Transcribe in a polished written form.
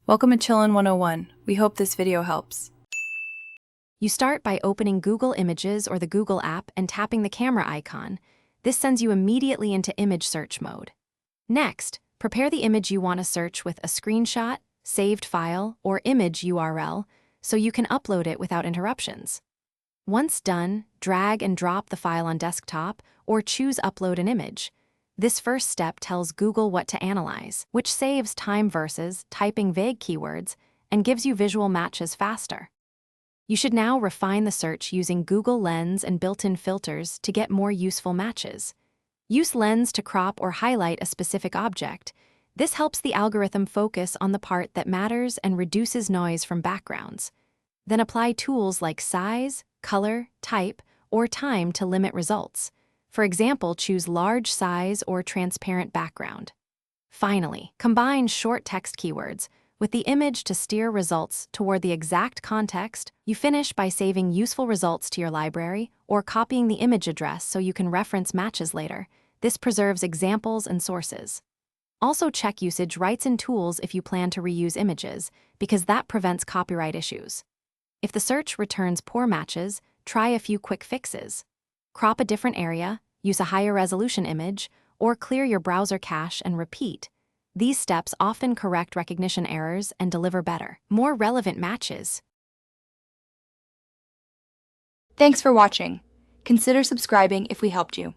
Welcome to Chillin' 101. We hope this video helps. You start by opening Google Images or the Google app and tapping the camera icon. This sends you immediately into image search mode. Next, prepare the image you want to search with a screenshot, saved file, or image URL so you can upload it without interruptions. Once done, drag and drop the file on desktop or choose Upload an Image. This first step tells Google what to analyze, which saves time versus typing vague keywords and gives you visual matches faster. You should now refine the search using Google Lens and built-in filters to get more useful matches. Use Lens to crop or highlight a specific object. This helps the algorithm focus on the part that matters and reduces noise from backgrounds. Then apply tools like size, color, type, or time to limit results. For example, choose large size or transparent background. Finally, combine short text keywords with the image to steer results toward the exact context. You finish by saving useful results to your library or copying the image address so you can reference matches later. This preserves examples and sources. Also check usage rights in tools if you plan to reuse images, because that prevents copyright issues. If the search returns poor matches, try a few quick fixes. Crop a different area, use a higher resolution image, or clear your browser cache and repeat. These steps often correct recognition errors and deliver better, more relevant matches. Thanks for watching. Consider subscribing if we helped you.